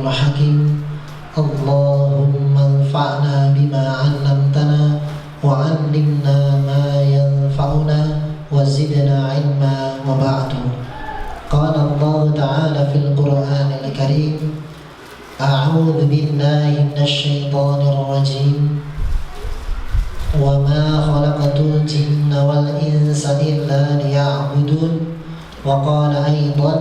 الحكيم اللهم انفعنا بما علمتنا وعلمنا ما ينفعنا وزدنا علما وبعد. قال الله تعالى في القرآن الكريم أعوذ بالله من الشيطان الرجيم وما خلقت الجن والإنس إلا ليعبدون وقال أيضا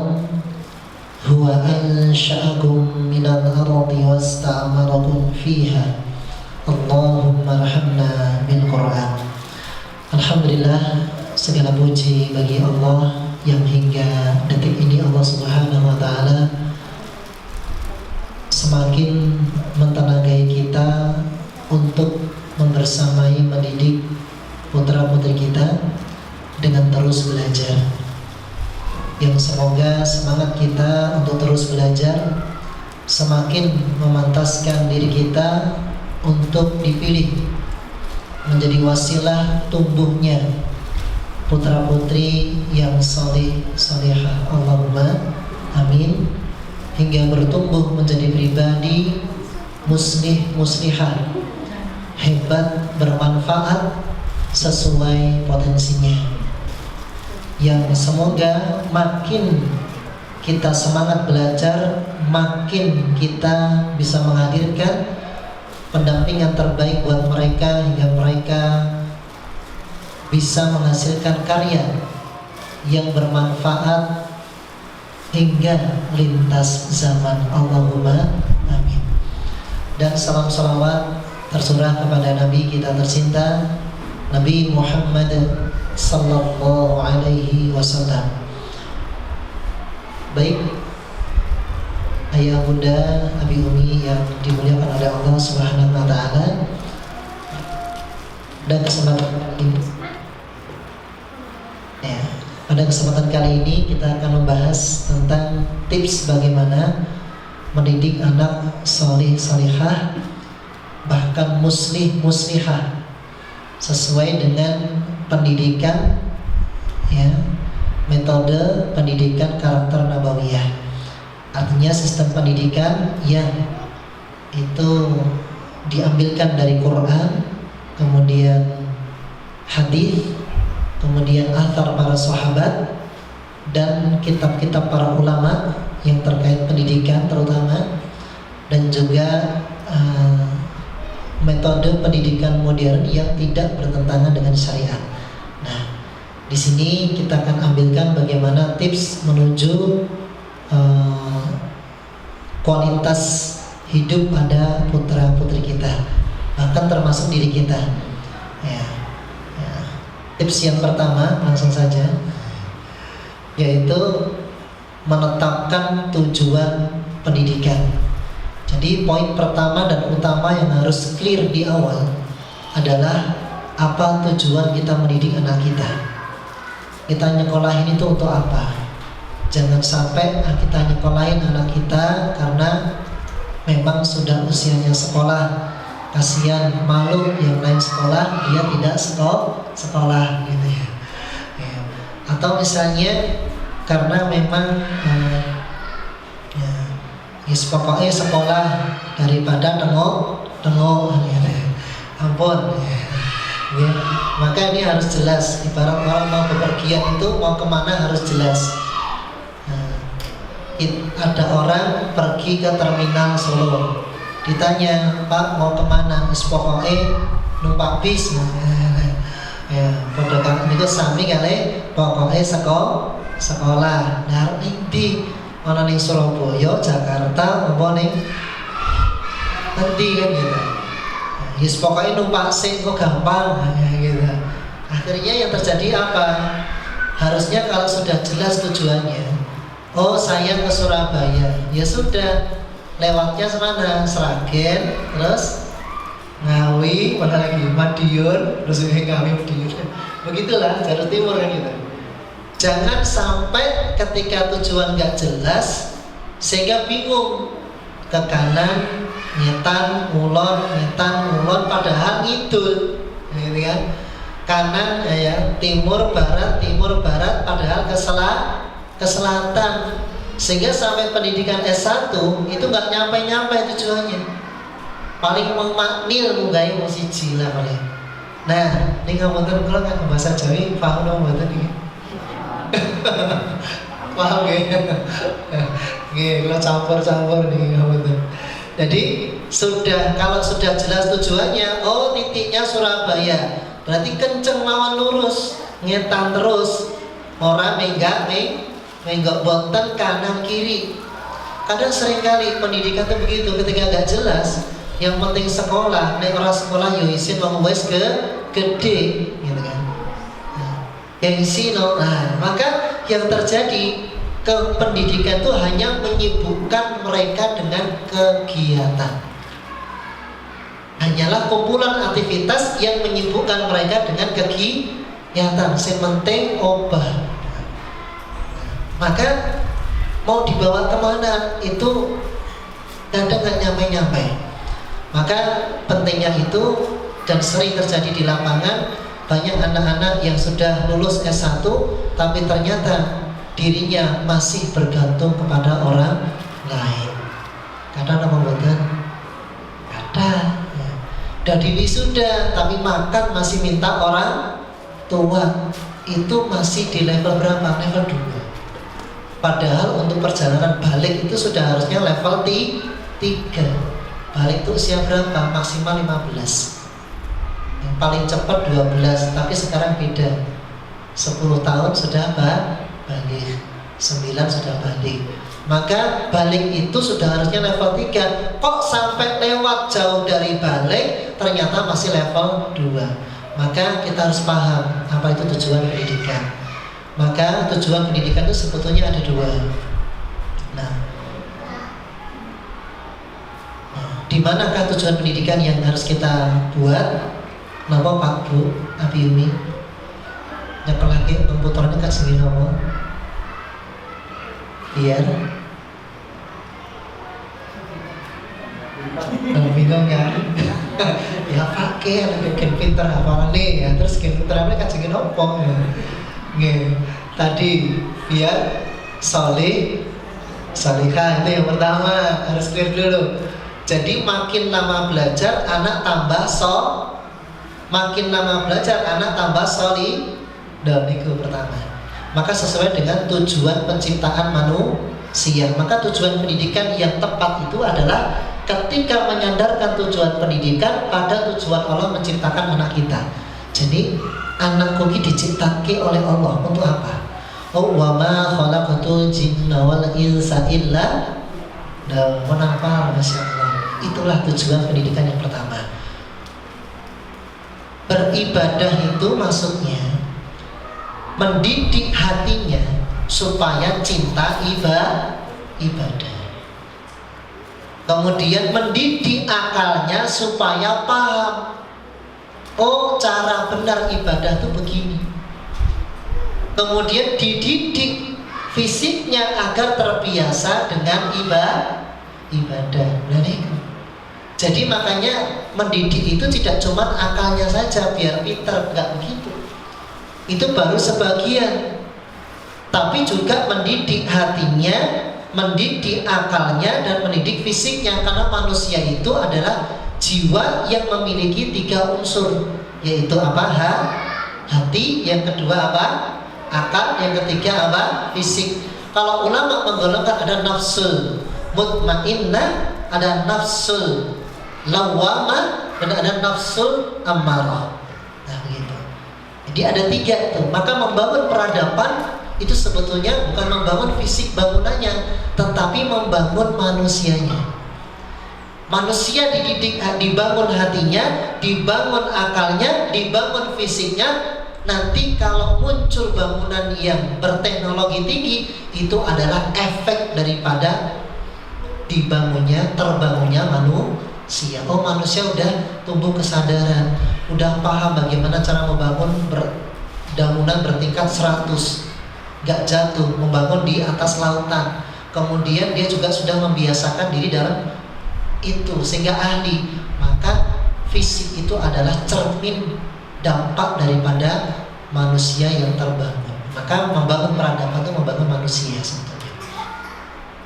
هو أنشأكم من الأرض واستعمركم فيها اللهم ارحمنا بالقرآن. Alhamdulillah, segala puji bagi Allah yang hingga detik ini Allah Subhanahu wa Ta'ala semakin mentenagai kita untuk membersamai mendidik putra-putri kita dengan terus belajar. Yang semoga semangat kita untuk terus belajar semakin memantaskan diri kita untuk dipilih menjadi wasilah tumbuhnya putra-putri yang salih salihah. Allahumma amin. Hingga bertumbuh menjadi pribadi muslih muslihah, hebat, bermanfaat sesuai potensinya. Yang semoga makin kita semangat belajar, makin kita bisa menghadirkan pendampingan terbaik buat mereka hingga mereka bisa menghasilkan karya yang bermanfaat hingga lintas zaman. Allahumma amin. Dan salam salawat tersurah kepada Nabi kita tercinta Nabi Muhammad sallallahu alaihi wasallam. Baik ayah bunda, abi umi yang dimuliakan oleh Allah Subhanahu wa Ta'ala, dan pada kesempatan kali ini kita akan membahas tentang tips bagaimana mendidik anak salih salihah, bahkan muslih muslihah sesuai dengan pendidikan, ya, metode pendidikan karakter nabawiyah. Artinya sistem pendidikan yang itu diambilkan dari Quran, kemudian hadis, kemudian athar para sahabat dan kitab-kitab para ulama yang terkait pendidikan terutama, dan juga metode pendidikan modern yang tidak bertentangan dengan syariat. Nah, di sini kita akan ambilkan bagaimana tips menuju kualitas hidup pada putra putri kita, bahkan termasuk diri kita. Ya. Tips yang pertama langsung saja, yaitu menetapkan tujuan pendidikan. Jadi poin pertama dan utama yang harus clear di awal adalah apa tujuan kita mendidik anak kita. Kita nyekolahin itu untuk apa? Jangan sampai kita nyekolahin anak kita karena memang sudah usianya sekolah. Kasihan, malu yang lain sekolah, dia tidak sekolah gitu ya. Atau misalnya karena memang pokoknya sekolah daripada tengok gitu. Ampun ya. Maka ini harus jelas. Ibarat orang mau bepergian itu mau kemana harus jelas. Ada orang pergi ke terminal Solo, ditanya, Pak mau kemana? Pokoknya numpak bis. Ya, pada kan itu sami kali pokoknya sekolah. Nah, di ana ning Surabaya, Jakarta, apa ning endi kan gitu. Yes, pokoknya numpak sing kok gampang gitu. Akhirnya yang terjadi apa? Harusnya kalau sudah jelas tujuannya, oh saya ke Surabaya, ya sudah, lewatnya semana? Sragen, terus Ngawi, mana lagi? Madiun, terus Ngawi, Madiun. Begitulah Jawa Timur kan gitu. Jangan sampai ketika tujuan gak jelas sehingga bingung, ke kanan nyetan ulon padahal ngidul, gitu kan? Kanan timur barat padahal ke selatan. Sehingga sampai pendidikan S1 itu nggak nyampe-nyampe tujuannya. Paling memaknil munggai mau siji lah paling. Nah, ini ngapunten kula kan bahasa Jawi paham dong mboten iki. Paham ya? Nggih, kula campur-campur niki ngapunten. Jadi kalau sudah jelas tujuannya, oh titiknya Surabaya, berarti kenceng lawan lurus, ngetan terus, ora menggak boten kanan kiri. Kadang seringkali pendidikan itu begitu, ketika nggak jelas, yang penting sekolah, nek ora sekolah yo isin wong wis gede, gitu kan. Nah, yang isin, maka yang terjadi pendidikan itu hanya menyibukkan mereka dengan kegiatan. Hanyalah kumpulan aktivitas yang menyibukkan mereka dengan kegiatan. Yang penting obah. Maka mau dibawa kemana itu kadang nggak nyampe-nyampe. Maka pentingnya itu, dan sering terjadi di lapangan, banyak anak-anak yang sudah lulus S1 tapi ternyata dirinya masih bergantung kepada orang lain. Kadang apa buatan? Kadang ya. Dari wisuda tapi makan masih minta orang tua. Itu masih di level berapa? Level 2. Padahal untuk perjalanan balik itu sudah harusnya level 3. Balik itu usia berapa? Maksimal 15. Yang paling cepat 12, tapi sekarang beda. 10 tahun sudah balik, 9 sudah balik. Maka balik itu sudah harusnya level 3. Kok sampai lewat jauh dari balik ternyata masih level 2. Maka kita harus paham apa itu tujuan pendidikan. Maka tujuan pendidikan itu sebetulnya ada 2. Nah, di manakah tujuan pendidikan yang harus kita buat? Napa Pak Bu Abi Umi? Nyekel lagi komputernya kan segini apa? Biar bingung ya. Ya pakai bikin pinter hafalan nih ya, terus pinter apa kan segini apa ya? Nggih. Tadi biar salihah itu yang pertama, harus clear dulu. Jadi makin lama belajar anak tambah makin lama belajar anak tambah solih. Dan itu pertama. Maka sesuai dengan tujuan penciptaan manusia. Maka tujuan pendidikan yang tepat itu adalah ketika menyandarkan tujuan pendidikan pada tujuan Allah menciptakan anak kita. Jadi anak koki diciptakan oleh Allah untuk apa? Oh, wa ma khalaqatul jinna wal insa illa menapa, Masya Allah. Itulah tujuan pendidikan yang pertama. Beribadah itu maksudnya mendidik hatinya supaya cinta ibadah. Kemudian mendidik akalnya supaya paham, oh cara benar ibadah itu begini. Kemudian dididik fisiknya agar terbiasa dengan ibadah. Jadi makanya mendidik itu tidak cuma akalnya saja biar pintar, enggak begitu. Itu baru sebagian. Tapi juga mendidik hatinya, mendidik akalnya, dan mendidik fisiknya. Karena manusia itu adalah jiwa yang memiliki 3 unsur, yaitu apa? Hati. Yang kedua apa? Akal. Yang ketiga apa? Fisik. Kalau ulama menggolongkan ada nafsul mutmainnah, ada nafsul lawamah, dan ada nafsul ammarah. Nah begitu. Jadi ada 3 itu. Maka membangun peradaban itu sebetulnya bukan membangun fisik bangunannya, tetapi membangun manusianya. Manusia dididik, dibangun hatinya, dibangun akalnya, dibangun fisiknya. Nanti kalau muncul bangunan yang berteknologi tinggi, itu adalah efek daripada terbangunnya manusia. Oh, manusia udah tumbuh kesadaran, udah paham bagaimana cara membangun bangunan bertingkat 100, gak jatuh, membangun di atas lautan. Kemudian dia juga sudah membiasakan diri dalam itu sehingga ahli. Maka fisik itu adalah cermin dampak daripada manusia yang terbangun. Maka membangun peradaban itu membangun manusia sebetulnya.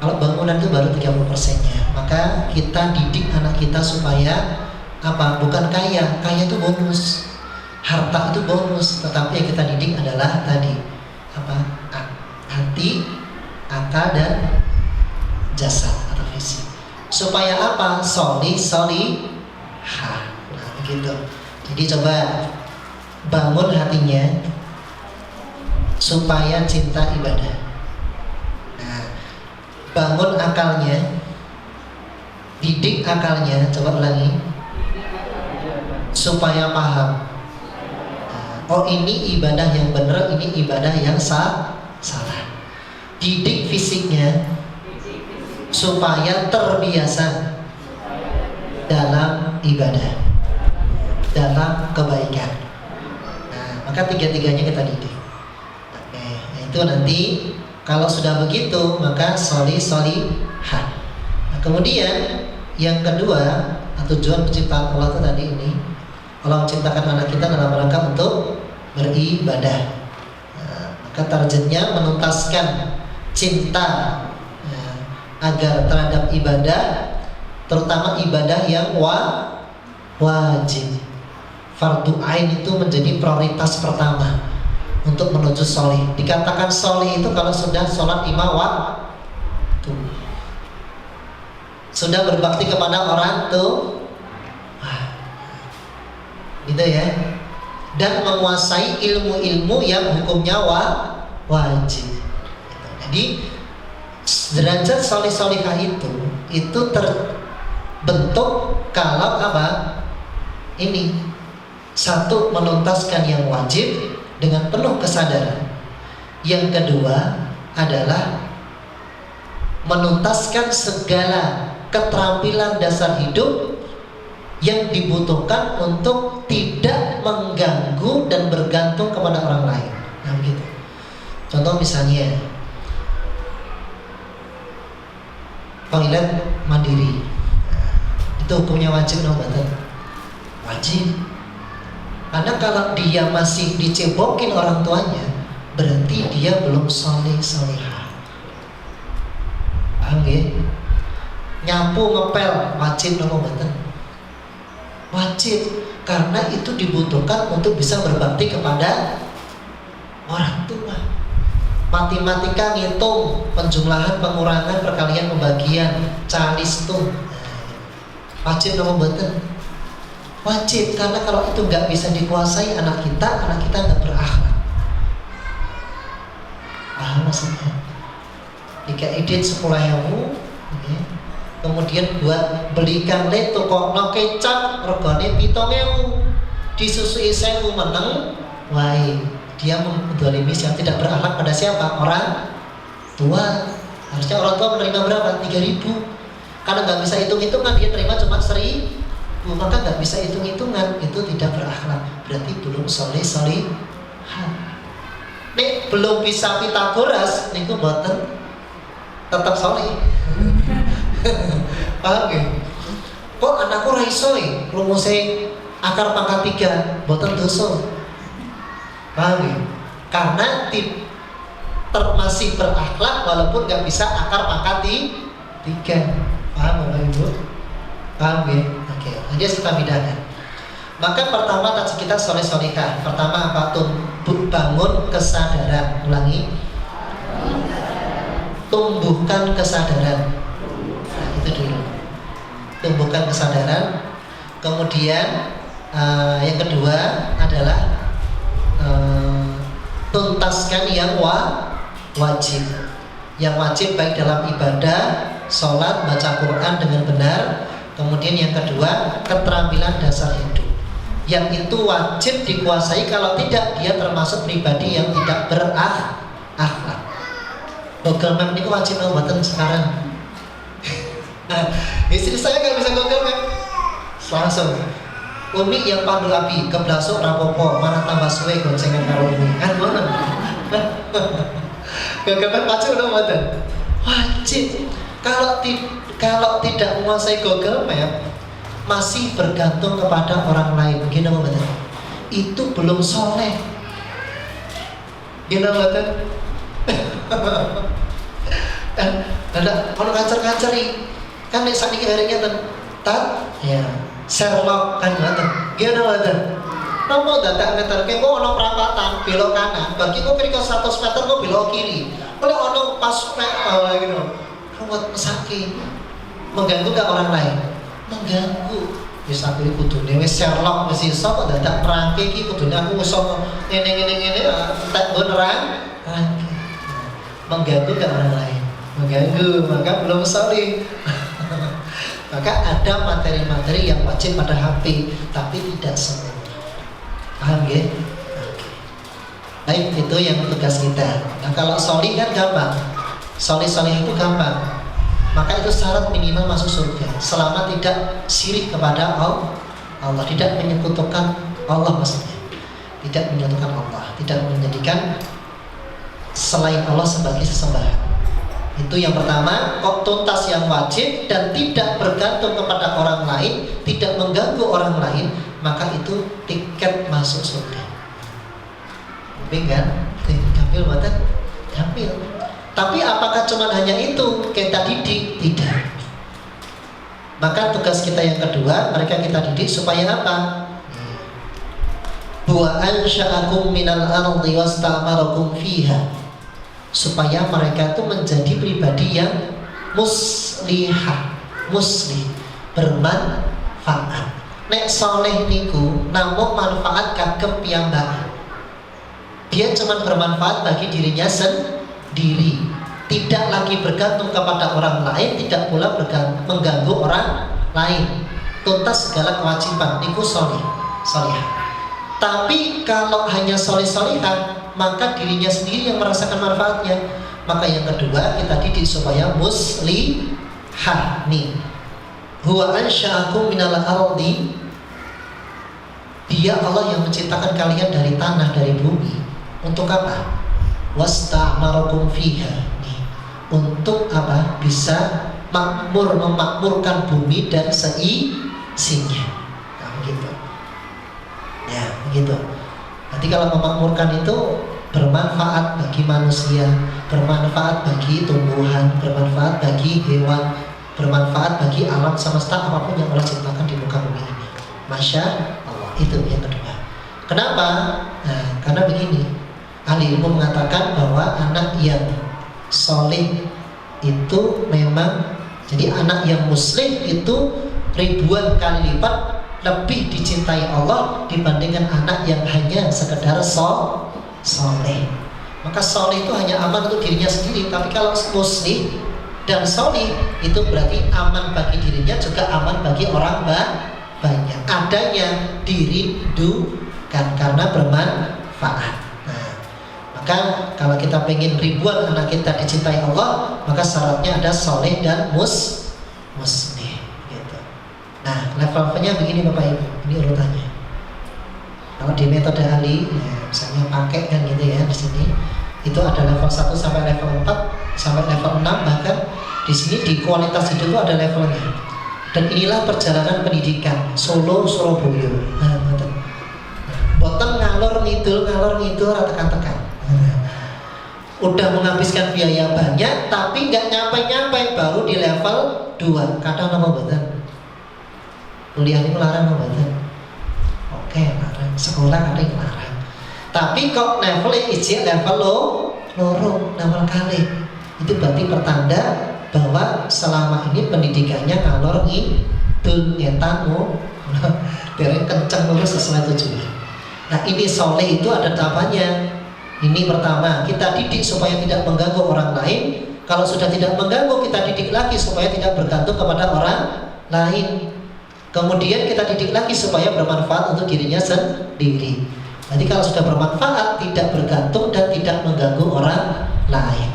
Kalau bangunan itu baru 30%-nya. Maka kita didik anak kita supaya apa? Bukan kaya itu bonus. Harta itu bonus, tetapi yang kita didik adalah tadi apa? Hati, akal dan jasad atau fisik. Supaya apa? Solihah. Nah, begitu. Jadi coba bangun hatinya supaya cinta ibadah. Nah, bangun akalnya, didik akalnya, coba ulangi, supaya paham. Nah, oh ini ibadah yang benar, ini ibadah yang salah. Didik fisiknya supaya terbiasa dalam ibadah, dalam kebaikan. Nah, maka tiga-tiganya kita didik. Oke, nah itu nanti kalau sudah begitu maka solihah. Nah, kemudian yang kedua, tujuan penciptaan Allah itu tadi ini, Allah menciptakan anak kita dalam rangka untuk beribadah. Nah, maka targetnya menuntaskan cinta agar terhadap ibadah, terutama ibadah yang wajib. Fardu ain itu menjadi prioritas pertama untuk menuju solih. Dikatakan solih itu kalau sudah sholat 5 waktu, sudah berbakti kepada orang tuh, gitu ya, dan menguasai ilmu-ilmu yang hukumnya wajib. Jadi derajat solih-solihah itu terbentuk kalau apa? Ini satu, menuntaskan yang wajib dengan penuh kesadaran. Yang kedua adalah menuntaskan segala keterampilan dasar hidup yang dibutuhkan untuk tidak mengganggu dan bergantung kepada orang lain. Nah begitu. Contoh misalnya toilet mandiri, itu hukumnya wajib atau batal? Wajib. Karena kalau dia masih dicebokin orang tuanya, berarti dia belum solihah. Paham ya? Nyapu ngepel wajib atau batal? Wajib, karena itu dibutuhkan untuk bisa berbakti kepada orang tua. Matematika ngitung penjumlahan, pengurangan, perkalian, pembagian, calistung, wajib atau batal? Wajib, karena kalau itu nggak bisa dikuasai anak kita nggak berakhlak. Paham maksudnya? Jika edit 10.000, kemudian buat belikan le toko no kecap regane 7.000, disusui 1.000 meneng, wae dia mendolimi yang tidak berakhlak pada siapa? Orang tua. Harusnya orang tua menerima berapa? 3.000. Karena nggak bisa hitung-hitungan, dia terima cuma 1.000, maka nggak bisa hitung-hitungan, itu tidak berakhlak. Berarti belum solihah. Nek belum bisa Pitagoras, niku boten tetap solih. Paham ya? Kok anakku ra iso rumusé akar pangkat 3, boten dosa. Paham ya? Karena masih berakhlak walaupun nggak bisa akar pangkat 3. Paham Bapak Ibu? Paham ya? Oke, jadi kita bedakan. Maka pertama tadi kita solihah. Pertama apa tuh? Bangun kesadaran. Ulangi. Tumbuhkan kesadaran. Nah, itu dulu. Tumbuhkan kesadaran. Kemudian yang kedua adalah tuntaskan yang wajib. Yang wajib baik dalam ibadah, sholat, baca Quran dengan benar. Kemudian yang kedua, keterampilan dasar hidup. Yang itu wajib dikuasai, kalau tidak dia termasuk pribadi yang tidak berakhlak. Google Map ini wajib buatan sekarang. Istri saya nggak bisa Google Map, langsung Umi yang pandu api keblasuk rapopo, mana tambah suwe goncengan karo Umi kan mana? Google Map wajib atau buatan? Wajib. Kalau tidak menguasai Google Map, masih bergantung kepada orang lain, gimana betul? Itu belum soleh. Gimana betul? Dadak ono kancer-kanceri. Kan nek sakniki akhirnya ya Sherlock kan ngoten. Nggih ngoten. Nopo dadak ngeterke kok ono perapatan belok kanan, bagi kok kira 100 meter kok belok kiri. Oleh ono pas gitu. Ruwet mesake. Mengganggu ke orang lain. Mengganggu. Wis aku iki kudune wis Sherlock wis iso kok dadak nerangke iki kudune aku iso ngene entek beneran. Mengganggu ke orang lain. Mengganggu, maka belum solih. Maka ada materi-materi yang wajib pada HP, tapi tidak semua. Paham ya? Baik, itu yang tugas kita. Nah kalau solih kan gampang. Solih-solih itu gampang. Maka itu syarat minimal masuk surga selama tidak syirik kepada Allah, tidak menyekutukan Allah maksudnya. Tidak menyekutukan Allah, tidak menjadikan selain Allah sebagai sesembahan. Itu yang pertama, kok tuntas yang wajib dan tidak bergantung kepada orang lain, tidak mengganggu orang lain, maka itu tiket masuk surga. Tapi kan, ambil buatan, ambil. Tapi apakah cuma hanya itu kita didik? Tidak. Maka tugas kita yang kedua, mereka kita didik supaya apa? Wa ansha'akum minal ardi wasta'marakum fiha. Supaya mereka itu menjadi pribadi yang muslihah, muslih, bermanfaat. Nek soleh niku namun manfaat kagem piyambak. Dia cuma bermanfaat bagi dirinya sendiri, tidak lagi bergantung kepada orang lain, tidak pula mengganggu orang lain. Tuntas segala kewajiban niku soleh, solihah. Tapi kalau hanya soleh-solihah, maka dirinya sendiri yang merasakan manfaatnya. Maka yang kedua kita didik supaya muslihah nih. Huwa ansha'akum minal ardi. Dia Allah yang menciptakan kalian dari tanah, dari bumi. Untuk apa? Wasta'marakum fiha nih. Untuk apa? Bisa memakmurkan bumi dan seisinya. Nah begitu. Ya begitu. Nanti kalau memakmurkan itu bermanfaat bagi manusia, bermanfaat bagi tumbuhan, bermanfaat bagi hewan, bermanfaat bagi alam semesta apapun yang Allah ciptakan di muka bumi ini. Masya Allah, itu yang kedua. Kenapa? Nah, karena begini, ahli ilmu mengatakan bahwa anak yang soleh itu memang, jadi anak yang muslim itu ribuan kali lipat lebih dicintai Allah dibandingkan anak yang hanya sekedar soleh. Maka soleh itu hanya aman untuk dirinya sendiri, tapi kalau muslim dan soleh itu berarti aman bagi dirinya juga aman bagi orang banyak. Adanya dirindukan karena bermanfaat. Nah, maka kalau kita pengen ribuan anak kita dicintai Allah, maka syaratnya ada soleh dan muslim. Nah, levelnya begini Bapak Ibu, ini urutannya. Kalau di metode ahli, ya, misalnya pakai kan gitu ya di sini, itu ada level 1 sampai level 4 sampai level 6, bahkan di sini di kualitas hidup itu ada levelnya. Dan inilah perjalanan pendidikan Solo Surabaya. Nah, betul. Boten ngalor ngidul tekan-tekan. Udah menghabiskan biaya banyak, tapi nggak nyampe baru di level 2. Kadang nama boten. Kuliah ini melarang obatnya. Oke, larang. Sekolah ada yang larang. Tapi kok level ijik level loro level kali. Itu berarti pertanda bahwa selama ini pendidikannya ngalor ngidul ngetanmu dereng kenceng lurus sesuai tujuan. Nah, ini soleh itu ada tahapannya. Ini pertama, kita didik supaya tidak mengganggu orang lain. Kalau sudah tidak mengganggu, kita didik lagi supaya tidak bergantung kepada orang lain. Kemudian kita didik lagi supaya bermanfaat untuk dirinya sendiri. Nanti kalau sudah bermanfaat, tidak bergantung dan tidak mengganggu orang lain,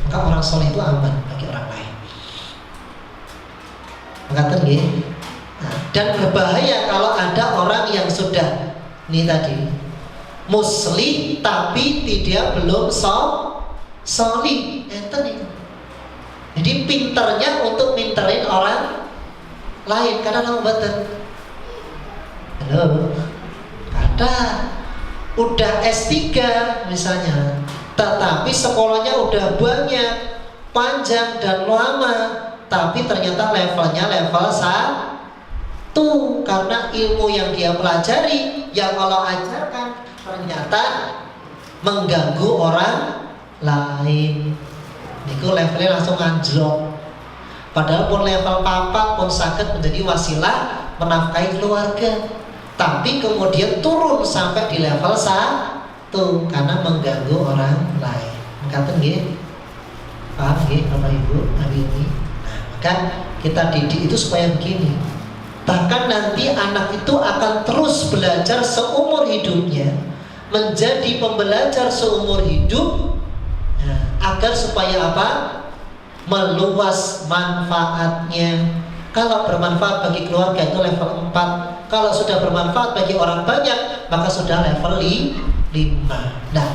maka orang soleh itu aman bagi orang lain. Mengatakan gini. Nah, dan berbahaya kalau ada orang yang sudah ini tadi muslim tapi dia belum solih. Jadi pinternya untuk minterin orang lain, kadang ngobatan. Halo, kadang udah S3 misalnya, tetapi sekolahnya udah banyak, panjang dan lama, tapi ternyata levelnya level 1 karena ilmu yang dia pelajari, yang Allah ajarkan ternyata mengganggu orang lain. Niku levelnya langsung anjlok. Padahal pun level papat pun sakit menjadi wasilah menafkahi keluarga, tapi kemudian turun sampai di level 1 karena mengganggu orang lain. Kata nggih, paham nggih Bapak Ibu hari ini? Nah, maka kita didik itu supaya begini. Bahkan nanti anak itu akan terus belajar seumur hidupnya, menjadi pembelajar seumur hidup, agar supaya apa? Meluas manfaatnya. Kalau bermanfaat bagi keluarga itu level 4. Kalau sudah bermanfaat bagi orang banyak, maka sudah level 5. Nah,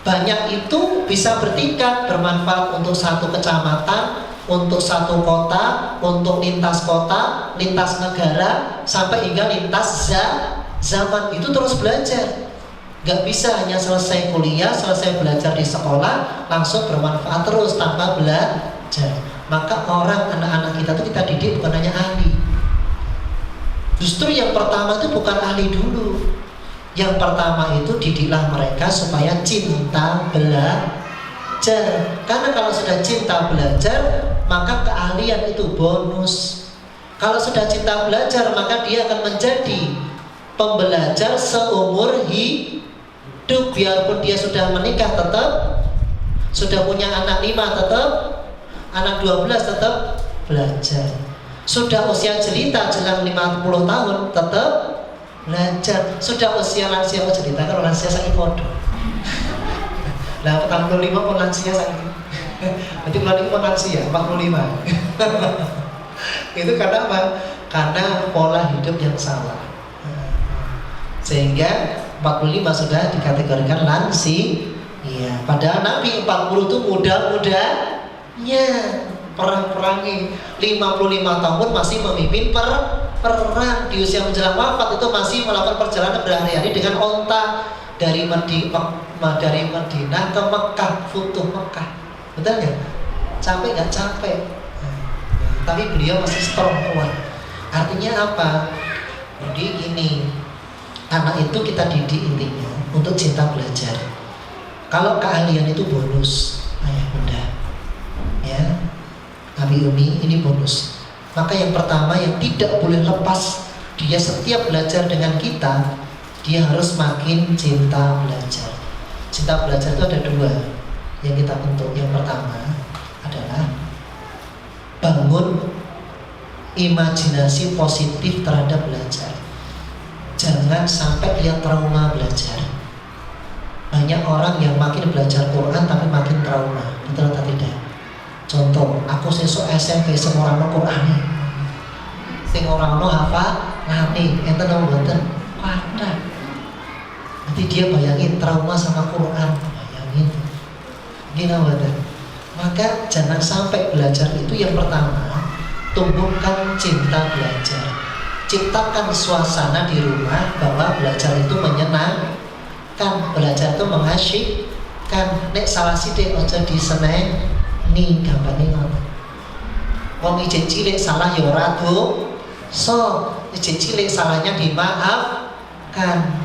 banyak itu bisa bertingkat, bermanfaat untuk satu kecamatan, untuk satu kota, untuk lintas kota, lintas negara, sampai hingga lintas zaman. Itu terus belajar. Gak bisa hanya selesai kuliah, selesai belajar di sekolah, langsung bermanfaat terus tanpa belajar. Maka anak-anak kita itu kita didik bukan hanya ahli. Justru yang pertama itu bukan ahli dulu. Yang pertama itu didiklah mereka supaya cinta belajar. Karena kalau sudah cinta belajar, maka keahlian itu bonus. Kalau sudah cinta belajar, maka dia akan menjadi pembelajar seumur hidup. Biarpun dia sudah menikah tetap, sudah punya anak 5 tetap, anak 12 tetap belajar. Sudah usia jelita jelang 50 tahun tetap belajar. Sudah usia lansia jelita kan lansia saking podo. Lah 45 pun lansia saking. Nanti bulan ini pun lansia 45. Itu karena apa? Karena pola hidup yang salah. Sehingga 45 sudah dikategorikan lansia. Iya, padahal Nabi 40 itu muda-mudanya, perang-perangi. 55 tahun masih memimpin perang. Di usia menjelang wafat itu masih melakukan perjalanan berhari-hari dengan onta dari Madinah ke Mekah, Futuh Mekah. Betul nggak? Capek nggak capek? Tapi beliau masih strong, kuat. Artinya apa? Jadi gini, anak itu kita didik intinya untuk cinta belajar. Kalau keahlian itu bonus, ayah bunda, ya, Abi Umi ini bonus. Maka yang pertama yang tidak boleh lepas, dia setiap belajar dengan kita, dia harus makin cinta belajar. Cinta belajar itu ada 2 yang kita bentuk. Yang pertama adalah bangun imajinasi positif terhadap belajar. Jangan sampai dia trauma belajar. Banyak orang yang makin belajar Quran tapi makin trauma, betul atau tidak? Contoh, aku sesuk SMP semua orang Quran, sing orang hafal ngerti, enten apa mboten? Wadah. Nanti dia bayangin trauma sama Quran, bayangin. Gini mboten? Maka jangan sampai belajar itu yang pertama, tumbuhkan cinta belajar. Ciptakan suasana di rumah bahwa belajar itu menyenangkan. Belajar itu mengasyikkan. Nek salah sithik aja disenengi, gampane ngono. Wong ijek cilik salah ya ora dosa, ijek cilik salahnya dimaafkan.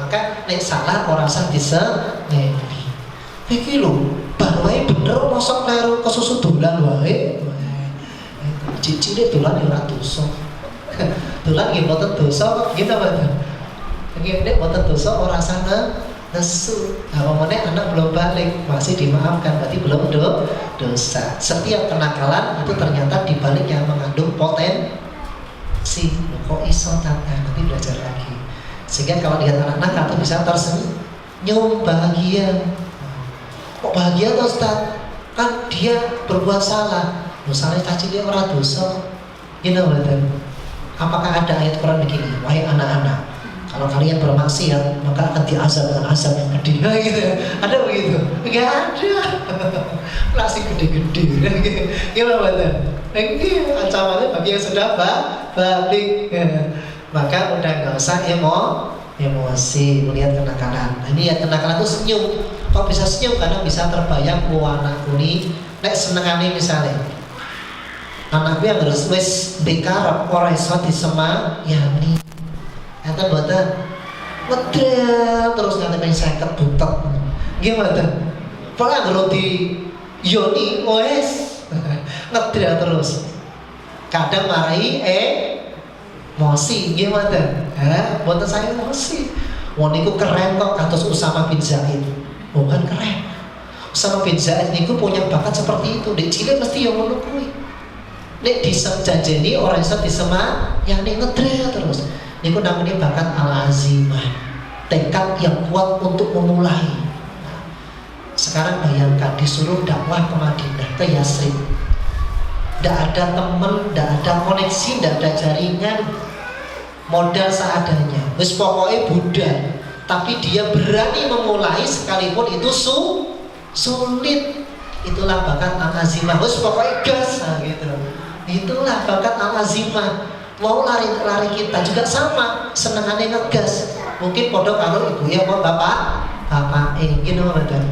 Maka nek salah ora usah disenengi. Iki lho, bar wae bener mosok kleru kesusu dolan wae. Ijek cilik dolan ya ora dosa. Dolan nggih mboten dosa kok gitu mboten. Nek mboten dosa ora sana nesu. Nah, momennya anak belum balik masih dimaafkan, berarti belum dosa. Setiap kenakalan itu ternyata dibalik yang mengandung potensi. Kok iso tante, nanti belajar lagi. Sehingga kalau lihat anak nakal itu bisa tersenyum bahagia. Kok bahagia tuh Ustaz? Kan dia berbuat salah. Misalnya caci dia ora dosa. Gitu betul. Apakah ada ayat Quran begini? Wahai anak-anak, kalau kalian bermaksiat maka akan diazab dengan azab yang gede, gitu. Ada begitu? Enggak ada. Masih gede-gede, gimana betul? Ini ancamannya bagi yang sudah balik. Maka udah nggak usah emosi melihat kenakalan. Nah, ini ya kenakalan itu senyum. Kok bisa senyum? Karena bisa terbayang anakku nih nek senengane misalnya anakku yang harus wis bekarep ora iso disemayani. Enten mboten? Medel terus nganti ping 50 butek. Nggih mboten. Pokoke anggere di yoni wis ngedel terus. Kadang marai emosi, nggih mboten? Mboten saya emosi. Wong niku keren kok kados Usama bin Zaid. Bukan keren. Usama bin Zaid niku punya bakat seperti itu. Dek cilik mesti yang ngono kuwi. Nek disenjajeni orang iso disemayani ngedrel terus. Niku namanya bakat al-azimah. Tekad yang kuat untuk memulai. Nah, sekarang bayangkan disuruh dakwah ke Madinah, ke Yasrib. Tidak ada teman, tidak ada koneksi, tidak ada jaringan, modal seadanya. Wis pokoknya Buddha, tapi dia berani memulai sekalipun itu sulit. Itulah bakat al-azimah. Wis pokoknya gas, nah, gitu. Itulah bakat al-azimah. Mau lari kita juga sama, senengannya ngegas. Mungkin podo kalau ibu ya mau bapak gitu betul.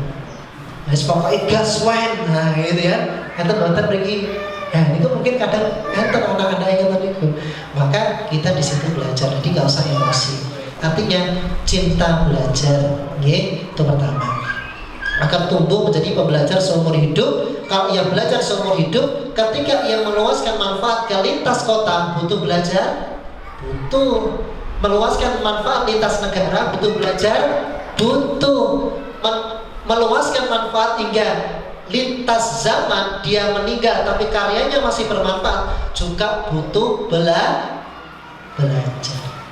Wis pokoknya gas wen, nah gitu ya. Enten pergi. Nah, itu mungkin kadang enten anak-anak yang itu. Maka kita di situ belajar, jadi nggak usah emosi. Artinya cinta belajar, itu pertama. Akan tumbuh menjadi pembelajar seumur hidup. Kalau ia belajar seumur hidup, ketika ia meluaskan manfaat ke lintas kota, butuh belajar, butuh meluaskan manfaat lintas negara, butuh belajar, butuh meluaskan manfaat hingga lintas zaman, dia meninggal tapi karyanya masih bermanfaat, juga butuh belajar.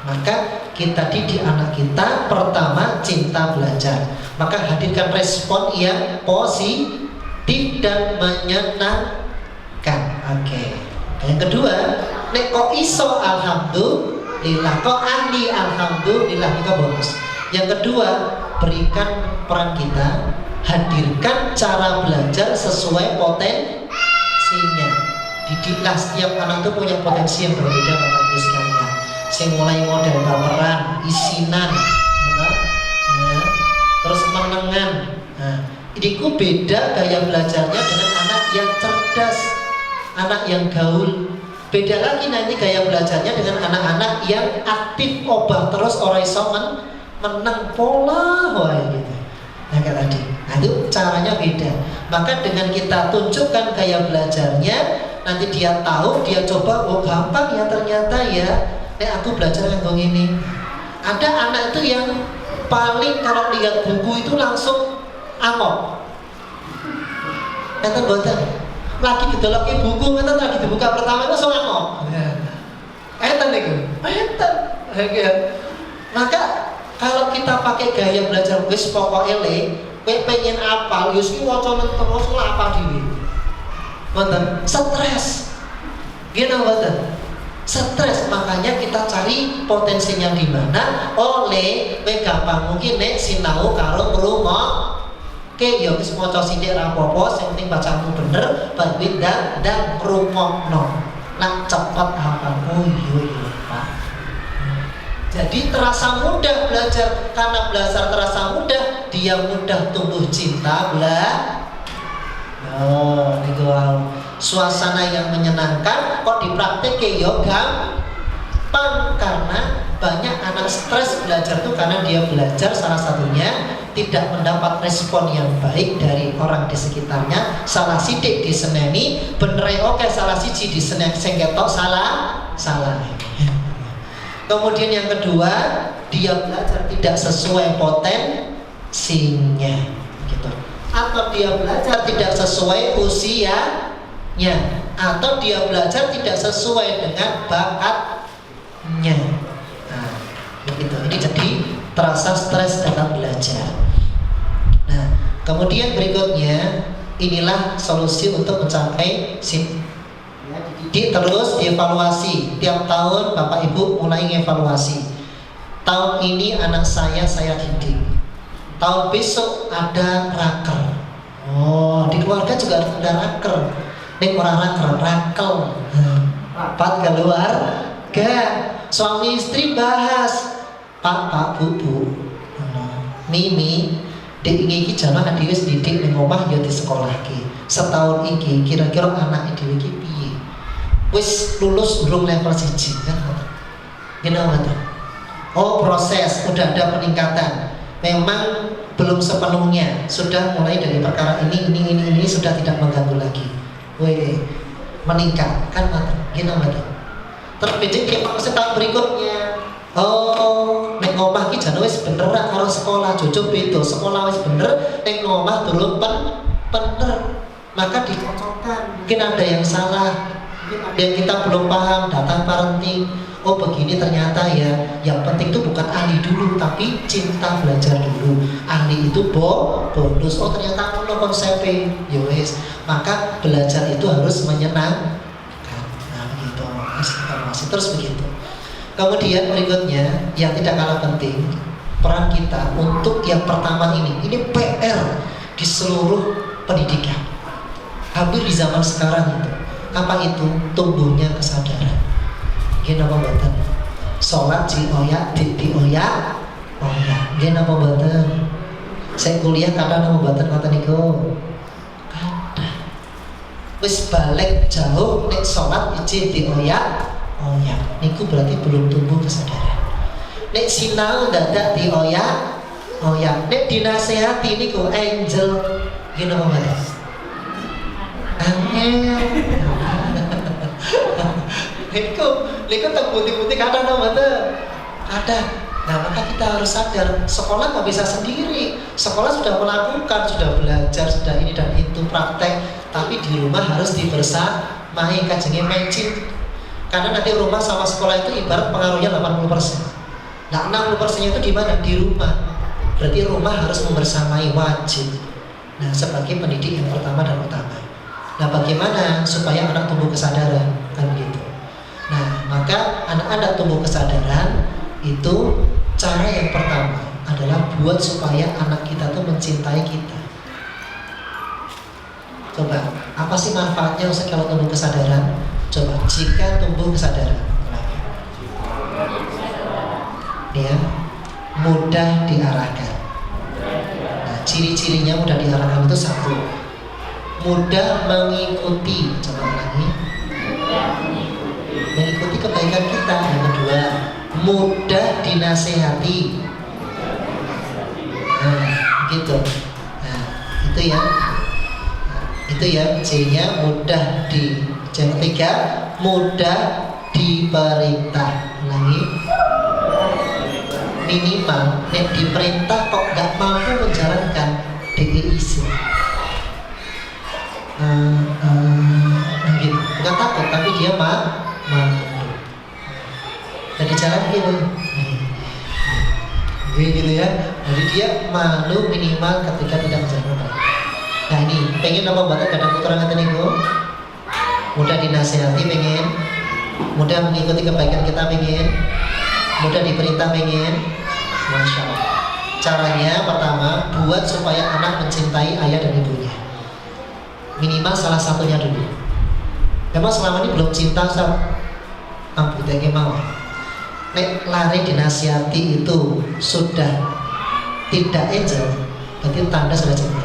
Maka kita didik anak kita pertama cinta belajar. Maka hadirkan respon yang positif dan menyenangkan. Oke. Yang kedua, nek kok iso alhamdulillah, kok ahli alhamdulillah, itu bonus. Yang kedua, berikan peran kita, hadirkan cara belajar sesuai potensinya. Didiklah, setiap anak itu punya potensi yang berbeda Bapak Ibu sekalian. Saya mulai model baperan, isinan, terus menengan. Nah, ini beda gaya belajarnya dengan anak yang cerdas, anak yang gaul. Beda lagi nanti gaya belajarnya dengan anak-anak yang aktif, obah terus orang iso menang pola, wah gitu. Nah kayak tadi, nah itu caranya beda. Maka dengan kita tunjukkan gaya belajarnya, nanti dia tahu, dia coba, oh gampang ya ternyata ya. Nek aku belajar yang ini. Ada anak itu yang paling kalau lihat buku itu langsung amok. Enten boten. Lagi dideloki buku, enten lagi dibuka pertama langsung amok. Enten niku. Enten. Maka kalau kita pakai gaya belajar wis pokoke le, kowe pengen apal, yo iki wacana terus lah apa dhewe. Boten, stres. Gini boten. Stres, makanya kita cari potensinya di mana. Oleh gampang mungkin nek sinau karo ngrungok. Oke, ya wis maca sithik ra apa-apa, sing penting bacamu bener, badhe dan ngrungokno. Lah cepet hafal. Oh iya Pak. Jadi terasa mudah belajar, karena belajar terasa mudah, dia mudah tumbuh cinta belajar. Oh, niku wow. Suasana yang menyenangkan kok dipraktekke yo gampang, karena banyak anak stres belajar tuh karena dia belajar salah satunya tidak mendapat respon yang baik dari orang di sekitarnya. Salah sidik diseneni, bener oke salah siji diseneni sing ketok salah. Kemudian yang kedua, dia belajar tidak sesuai potensinya gitu. Atau dia belajar tidak sesuai usianya, atau dia belajar tidak sesuai dengan bakatnya. Nah, begitu. Ini jadi terasa stres dalam belajar. Nah, kemudian berikutnya, inilah solusi untuk mencapai didik terus dievaluasi. Tiap tahun Bapak Ibu mulai ngevaluasi. Tahun ini anak saya didik. Tahun besok ada raker. Oh, di keluarga juga ada raker. Nek orang rakel. Rapat keluarga. Suami istri bahas. Pak, Bu. Mimi, dek iki jana dhewe didik ning omah ya di sekolah ki. setahun iki kira-kira anak dhewe iki piye? Wis lulus belum level 1 kan? Gimana tuh? Oh, proses, udah ada peningkatan. Memang belum sepenuhnya, sudah mulai dari perkara ini sudah tidak mengganggu lagi. Weh, meningkat kan gimana tuh? Terbeda dia setahun berikutnya. Oh, nek ngomah ki jane wis bener ra karo sekolah, jujur beda. Sekolah wis bener, nek ngomah durung bener. Maka dicocokkan. Mungkin ada yang salah, mungkin ada yang kita belum paham, data parenting. Oh begini ternyata ya, yang penting itu bukan ahli dulu, tapi cinta belajar dulu. Ahli itu bonus. Oh ternyata kalau konsepnya, ya wes. Maka belajar itu harus menyenangkan. Nah begitu, masih terus begitu. Kemudian berikutnya yang tidak kalah penting, peran kita untuk yang pertama ini PR di seluruh pendidikan. Hampir di zaman sekarang itu, apa itu? Tumbuhnya kesadaran. Gini apa badan? Sholat dioyak, dioyak, gini apa badan? Saya kuliah kadang apa badan kata niku? Kada. Wis balik jauh, nek sholat izin dioyak. Oh ya, niku berarti belum tumbuh kesadaran. Nek sinau dadak dioyak, oh ya, nek dinasehati niku angel, gini apa badan? Angel. Niku tak putih-putih kadang ada. Nah maka kita harus sadar, sekolah nggak bisa sendiri. Sekolah sudah melakukan, sudah belajar, sudah ini dan itu praktek. Tapi di rumah harus dibersamai, kajengnya matching. Karena nanti rumah sama sekolah itu ibarat pengaruhnya 80%. Nah 60% itu di mana? Di rumah. Berarti rumah harus membersamai, wajib. Nah sebagai pendidik yang pertama dan utama. Nah bagaimana supaya anak tumbuh kesadaran? Kan gitu. Nah maka anak-anak tumbuh kesadaran itu cara yang pertama adalah buat supaya anak kita tuh mencintai kita. Coba, apa sih manfaatnya kalau tumbuh kesadaran? Coba, jika tumbuh kesadaran, ya, mudah diarahkan. Nah, ciri-cirinya mudah diarahkan itu satu, mudah mengikuti. Coba ulangi, mengikuti kebaikan kita. Yang kedua, mudah dinasehati. Nah, gitu. Nah, itu ya. Itu ya, C-nya mudah di. Yang ketiga, mudah diperintah. Lagi minimal nek diperintah kok nggak mampu menjalankan DIIC. Gitu. Bukan takut, tapi dia mampu. Jadi jalan gitu. Gitu ya. Jadi dia malu minimal ketika tidak menjalankan. Nah ini pengen apa buat kadang keterangan tadi mudah dinasihati pengen, mudah mengikuti kebaikan kita pengen, mudah diperintah pengen. Masya Allah. Caranya pertama, buat supaya anak mencintai ayah dan ibunya. Minimal salah satunya dulu. Memang selama ini belum cinta sama amputnya mau. Nek lari dinasihati itu sudah tidak angel, berarti tanda sudah cinta.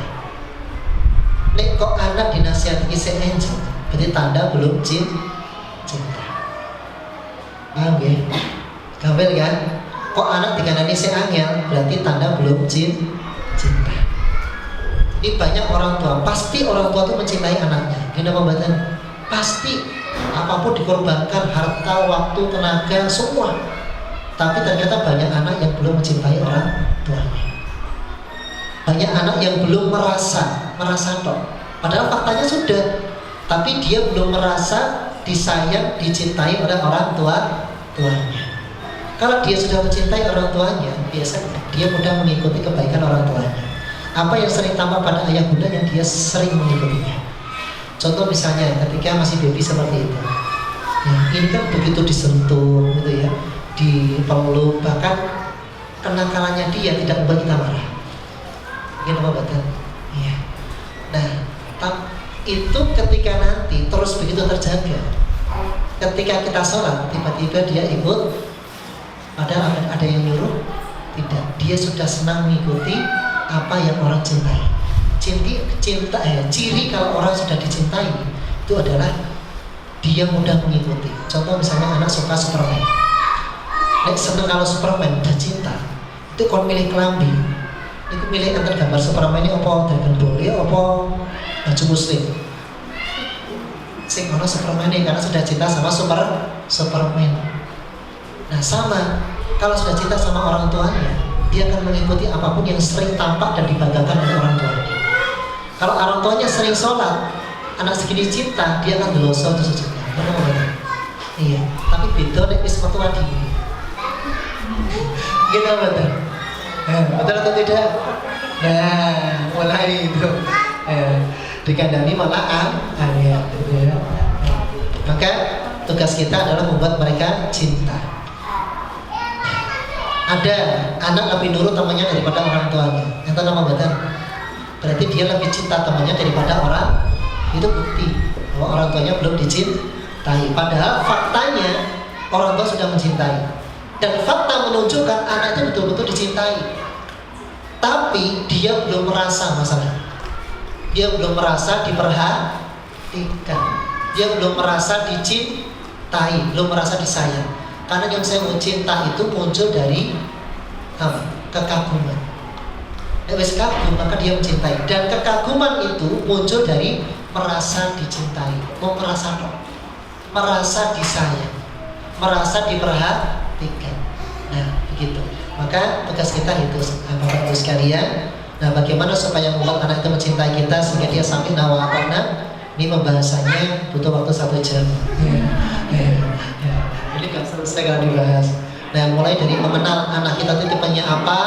Nek kok anak dinasihati kisah angel, berarti tanda belum cinta. Paham ya? Gampang kan? Kok anak dikandani si angel, berarti tanda belum cinta. Ini banyak orang tua, pasti orang tua itu mencintai anaknya. Ini apa badan? Pasti apapun dikorbankan, harta, waktu, tenaga, semua. Tapi ternyata banyak anak yang belum mencintai orang tuanya. Banyak anak yang belum merasa toh. Padahal faktanya sudah, tapi dia belum merasa disayang, dicintai oleh orang tuanya. Kalau dia sudah mencintai orang tuanya, biasanya dia mudah mengikuti kebaikan orang tuanya. Apa yang sering tampak pada ayah bunda yang dia sering mengikutinya. Contoh misalnya ketika masih baby seperti itu, ya, ini kan begitu disentuh gitu ya, dipeluk, bahkan kenakalannya dia tidak membuat kita marah. Mungkin apa badan? Iya. Nah, itu ketika nanti terus begitu terjaga. Ketika kita sholat, tiba-tiba dia ikut, padahal ada yang nyuruh, tidak. Dia sudah senang mengikuti apa yang orang cintai. ciri kalau orang sudah dicintai itu adalah dia mudah mengikuti. Contoh misalnya anak suka Superman, seneng kalau Superman udah cinta, itu kon milih kelambi, itu milih antar gambar Superman ini apa Dragon Ball ya apa baju muslim. Sing ono Superman ini karena sudah cinta sama Superman. Nah sama, kalau sudah cinta sama orang tuanya, dia akan mengikuti apapun yang sering tampak dan dibanggakan oleh orang tuanya. Kalau orang tuanya sering sholat, anak segini cinta, dia akan deloso itu sujudnya. Iya, tapi beda nek wis metu adi. Gitu betul. Betul atau tidak? Nah, mulai itu. Dikandani malah ya, gitu ya. Maka tugas kita adalah membuat mereka cinta. Ada anak lebih nurut temannya daripada orang tuanya. Yang nama betul. Berarti dia lebih cinta temannya daripada orang. Itu bukti bahwa orang tuanya belum dicintai. Padahal faktanya orang tua sudah mencintai. Dan fakta menunjukkan anaknya betul-betul dicintai. Tapi dia belum merasa masalah. Dia belum merasa diperhatikan. Dia belum merasa dicintai, belum merasa disayang. Karena yang saya mau cinta itu muncul dari kekaguman. Wis kagum maka dia mencintai. Dan kekaguman itu muncul dari merasa dicintai, mau merasa disayang, merasa diperhatikan. Nah, begitu. Maka tugas kita itu, Bapak Ibu sekalian. Nah, bagaimana supaya membuat anak itu mencintai kita sehingga dia sampai nawakana? Ini pembahasannya butuh waktu 1 jam. Jadi nggak selesai kalau dibahas. Nah, mulai dari mengenal anak kita itu tipenya apa,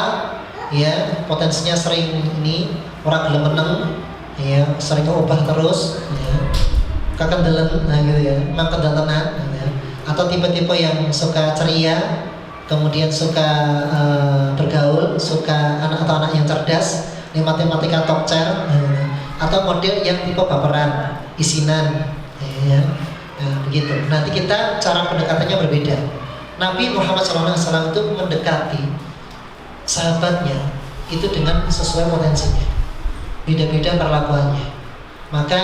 ya, potensinya sering ini orang gelem meneng, ya, sering ubah terus, ya. Kakendelen, nah gitu ya, mangkedantenan, ya. Atau tipe-tipe yang suka ceria, kemudian suka bergaul, suka anak atau anak yang cerdas, yang matematika tokcer, atau model yang tipe baperan, isinan, ya. Nah, begitu. Nanti kita cara pendekatannya berbeda. Nabi Muhammad SAW itu mendekati sahabatnya itu dengan sesuai potensinya, beda-beda perlakuannya. Maka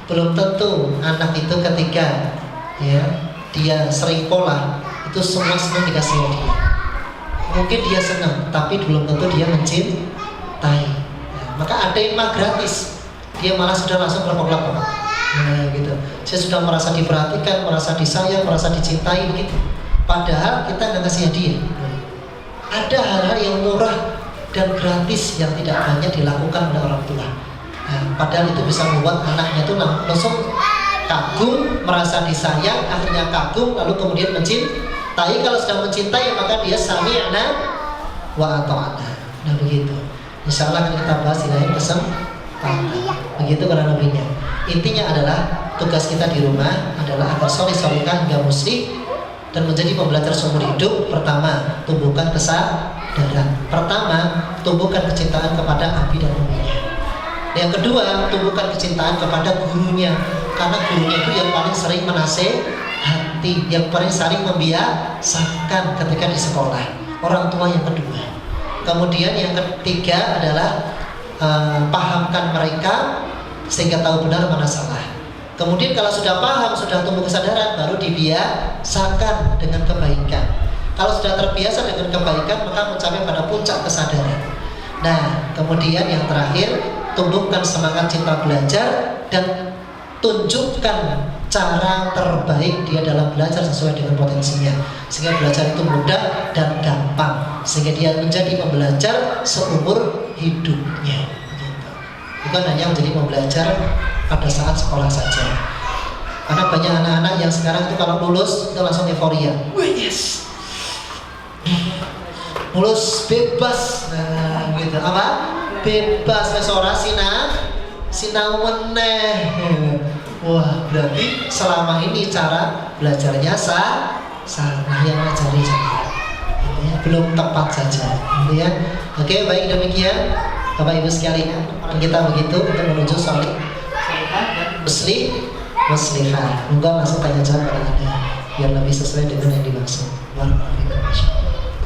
belum tentu anak itu ketika ya dia sering pola itu semua senang dikasih hadiah. Mungkin dia senang, tapi belum tentu dia mencintai. Nah, maka ada yang mah gratis, dia malah sudah langsung lepok-lepok. Nah, gitu. Saya sudah merasa diperhatikan, merasa disayang, merasa dicintai begitu. Padahal kita nggak kasih hadiah. Ada hal-hal yang murah dan gratis yang tidak banyak dilakukan oleh orang tua. Nah, padahal itu bisa membuat anaknya itu langsung kagum, merasa disayang, akhirnya kagum, lalu kemudian mencintai. Kalau sudah mencintai maka dia sami'na wa ata'na. Nah begitu. Insya Allah akan kita bahas di lain kesempatan. Begitu kurang lebihnya. Intinya adalah tugas kita di rumah adalah agar soleh-solehah hingga muslim dan menjadi pembelajar seumur hidup. Pertama, tumbuhkan kesadaran. Pertama, tumbuhkan kecintaan kepada abi dan uminya. Yang kedua, tumbuhkan kecintaan kepada gurunya, karena gurunya itu yang paling sering menasehati, yang paling sering membiasakan ketika di sekolah. Orang tua yang kedua. Kemudian yang ketiga adalah pahamkan mereka sehingga tahu benar mana salah. Kemudian kalau sudah paham, sudah tumbuh kesadaran, baru dibiasakan dengan kebaikan. Kalau sudah terbiasa dengan kebaikan, maka mencapai pada puncak kesadaran. Nah, kemudian yang terakhir, tumbuhkan semangat cinta belajar dan tunjukkan cara terbaik dia dalam belajar sesuai dengan potensinya, sehingga belajar itu mudah dan gampang, sehingga dia menjadi pembelajar seumur hidupnya. Bukan hanya menjadi pembelajar pada saat sekolah saja. Karena banyak anak-anak yang sekarang itu kalau lulus itu langsung euforia. Wah, yes, lulus bebas, nah gitu. Apa? Bebas, restorasi sinau meneh. Wah, berarti selama ini cara belajarnya salah yang ngajari ya, belum tepat saja, gitu ya. Oke, baik demikian Bapak Ibu sekalian, kita begitu untuk menuju soleh dan muslihah. Monggo langsung tanya jawab pada Anda biar lebih sesuai dengan yang dimaksud.